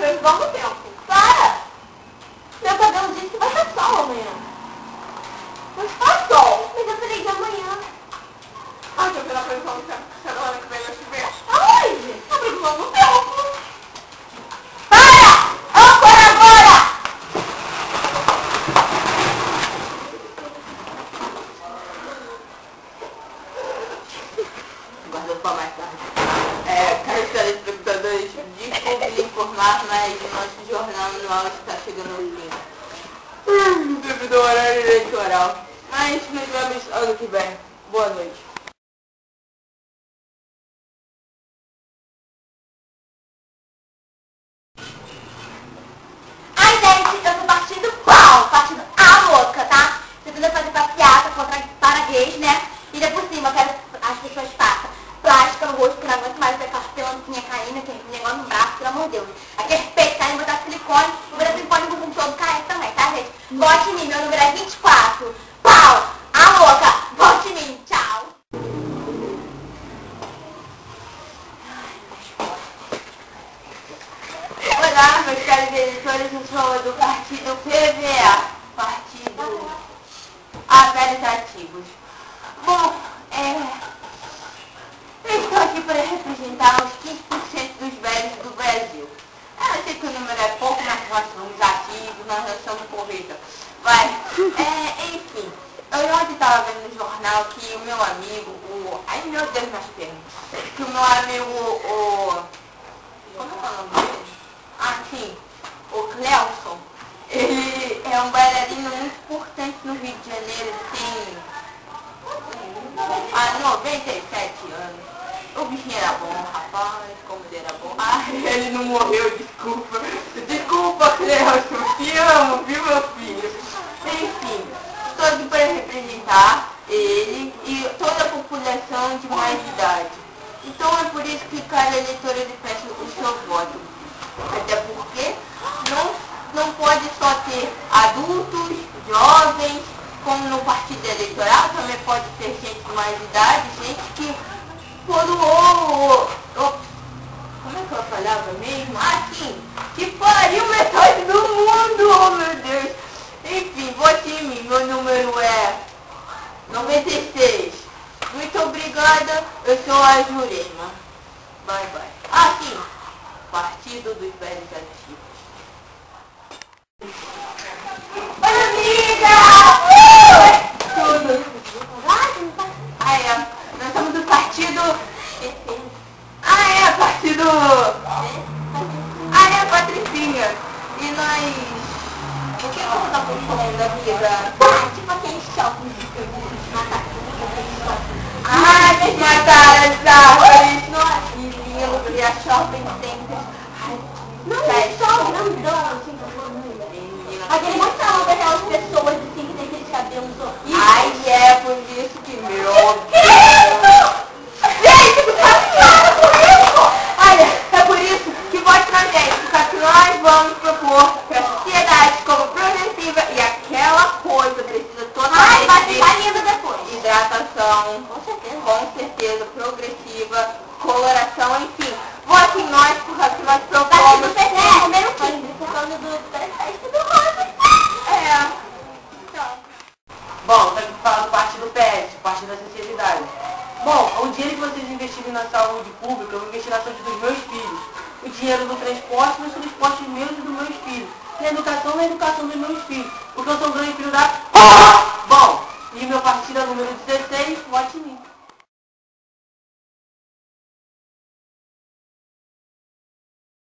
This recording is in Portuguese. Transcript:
previsão do tempo. Para! Meu cabelo disse que vai estar sol amanhã. Mas tá sol. Mas eu falei de amanhã. Ah, já vi na previsão do tempo que semana que vem vai chover. Aonde? A previsão do tempo. Para! Âncora agora! Guardou pra mais tarde. Caros telespectadores, desculpe lhe informar, mas nosso jornal anual está chegando ao fim. Devido ao horário eleitoral. Mas nos vemos ano que vem. Boa noite. Ai, gente, eu sou partido qual? Partido A louca, tá? Tentando fazer passeata para gays, né? E depois por cima, eu quero as pessoas façam plástica no rosto, que não aguento mais ver aquelas pelancinhas caindo, aquele negócio no braço, pelo amor de Deus. Aquele peito caindo, botar silicone, o meu silicone no bumbum todo caindo também, tá, gente? Vote em mim, meu número é 24. Pau! A louca! Vote em mim, tchau! Olá, meus caros eleitores, eu sou do partido PVA, Partido Velhos Ativos. Bom, eu estou aqui para representar os 15% dos velhos do Brasil. Eu sei que o número é pouco, mas nós somos ativos, nós não somos corrida. Enfim, eu ontem estava vendo no jornal que o meu amigo, ai meu Deus, minhas pernas, que o meu amigo, como é o nome dele? Sim, o Clelson, ele é um bailarino muito importante no Rio de Janeiro, ele tem 97 anos. O bichinho era bom, rapaz, como ele era bom. Ele não morreu, desculpa. Desculpa, Clelson, te amo, viu, meu filho? Enfim, estou aqui para representar ele e toda a população de mais idade. Então é por isso que cada eleitor ele peça o seu voto. Até porque não pode só ter adultos, jovens, como no partido eleitoral, também pode ter gente de mais idade, gente que como é que eu falava mesmo? Sim, que pariu metade do mundo, oh meu Deus. Enfim, vote em mim, meu número é 96. Muito obrigada, eu sou a Jurema. Bye bye. Sim. Partido dos Velhos Ativos. Oi, amiga! Tudo. Nós somos do partido... partido... Patricinha. E nós... O que você tá pensando, amiga? Tipo aquele shopping de me mataram as árvores. Nossa, menino, criar shopping center. Não, shopping, não, assim, aquele monte de salão daquelas pessoas assim que tem aqueles cabelos horríveis. Por isso que meu... Gente, você tá piada com isso? Olha, é por isso que vote na gente, só que nós vamos propor para a sociedade como progressiva e aquela coisa precisa totalmente vai ficar linda depois. Hidratação, com certeza, progressiva, coloração, enfim. Vote em nós, porque nós Tá aqui propomos... do PC, número 15, por causa do prefeito do rosa. Então. Bom, tem que falar do Partido PS, Partido da Sociedade. Bom, o dinheiro que vocês investirem na saúde pública, eu vou investir na saúde dos meus filhos. O dinheiro do transporte, nos transportes meus e dos meus filhos. Na educação dos meus filhos. Porque eu sou um grande filho da... Bom, e meu partido é o número 16, vote em mim.